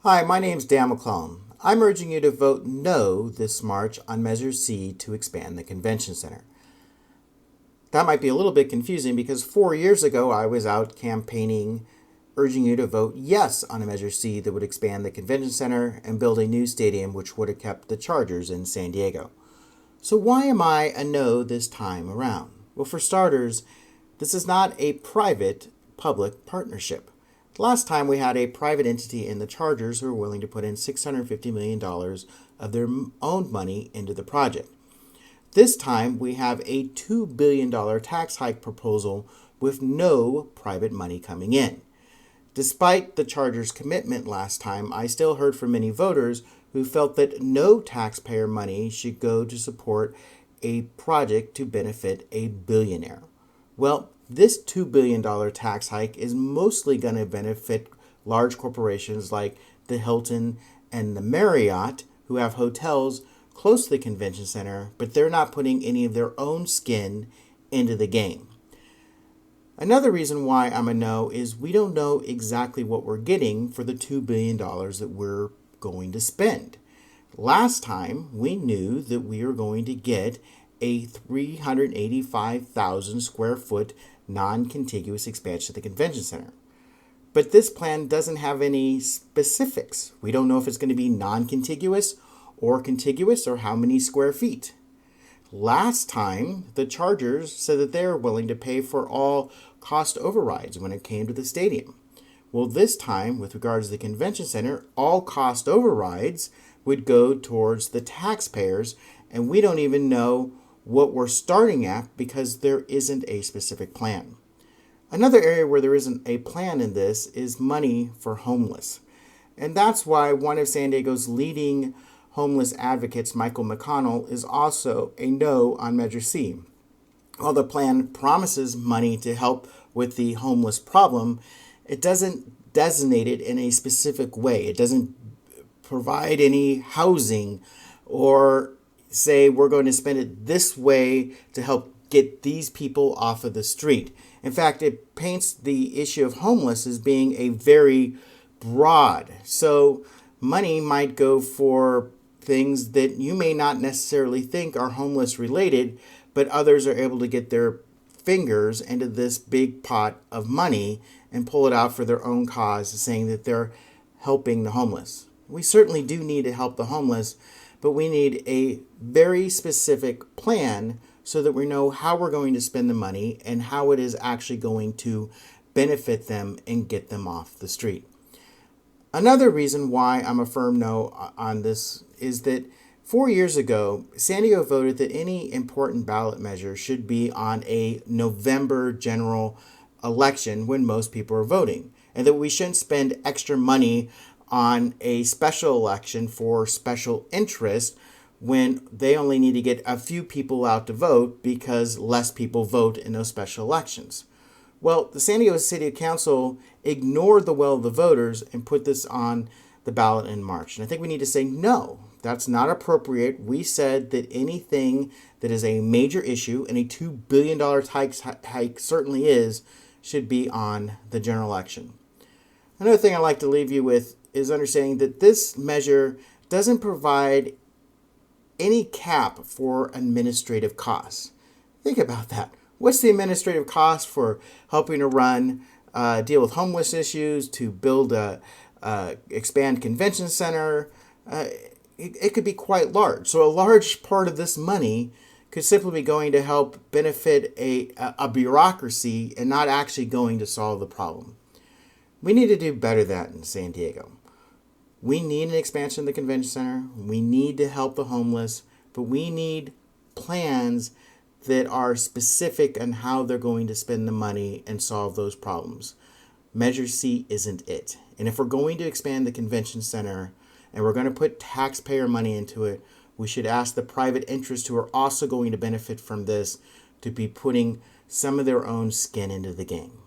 Hi, my name's Dan McLellan. I'm urging you to vote no this March on Measure C to expand the convention center. That might be a little bit confusing because 4 years ago I was out campaigning urging you to vote yes on a Measure C that would expand the convention center and build a new stadium which would have kept the Chargers in San Diego. So why am I a no this time around? Well, for starters, this is not a private-public partnership. Last time we had a private entity in the Chargers who were willing to put in $650 million of their own money into the project. This time we have a $2 billion tax hike proposal with no private money coming in. Despite the Chargers' commitment last time, I still heard from many voters who felt that no taxpayer money should go to support a project to benefit a billionaire. Well, this $2 billion tax hike is mostly going to benefit large corporations like the Hilton and the Marriott, who have hotels close to the convention center, but they're not putting any of their own skin into the game. Another reason why I'm a no is we don't know exactly what we're getting for the $2 billion that we're going to spend. Last time, we knew that we were going to get a 385,000 square foot non-contiguous expansion of the convention center. But this plan doesn't have any specifics. We don't know if it's going to be non-contiguous or contiguous or how many square feet. Last time, the Chargers said that they were willing to pay for all cost overrides when it came to the stadium. Well, this time, with regards to the convention center, all cost overrides would go towards the taxpayers, and we don't even know what we're starting at because there isn't a specific plan. Another area where there isn't a plan in this is money for homeless. And that's why one of San Diego's leading homeless advocates, Michael McConnell, is also a no on Measure C. While the plan promises money to help with the homeless problem, it doesn't designate it in a specific way. It doesn't provide any housing or say we're going to spend it this way to help get these people off of the street. In fact, it paints the issue of homeless as being a very broad. So money might go for things that you may not necessarily think are homeless related, but others are able to get their fingers into this big pot of money and pull it out for their own cause, saying that they're helping the homeless. We certainly do need to help the homeless, but we need a very specific plan so that we know how we're going to spend the money and how it is actually going to benefit them and get them off the street. Another reason why I'm a firm no on this is that 4 years ago, San Diego voted that any important ballot measure should be on a November general election when most people are voting, and that we shouldn't spend extra money on a special election for special interest when they only need to get a few people out to vote because less people vote in those special elections. Well, the San Diego City Council ignored the will of the voters and put this on the ballot in March. And I think we need to say, no, that's not appropriate. We said that anything that is a major issue, and a $2 billion hike certainly is, should be on the general election. Another thing I'd like to leave you with is understanding that this measure doesn't provide any cap for administrative costs. Think about that. What's the administrative cost for helping to run, deal with homeless issues, to build expand convention center? It could be quite large. So a large part of this money could simply be going to help benefit a bureaucracy and not actually going to solve the problem. We need to do better than that in San Diego. We need an expansion of the convention center. We need to help the homeless, but we need plans that are specific on how they're going to spend the money and solve those problems. Measure C isn't it. And if we're going to expand the convention center and we're going to put taxpayer money into it, we should ask the private interests who are also going to benefit from this to be putting some of their own skin into the game.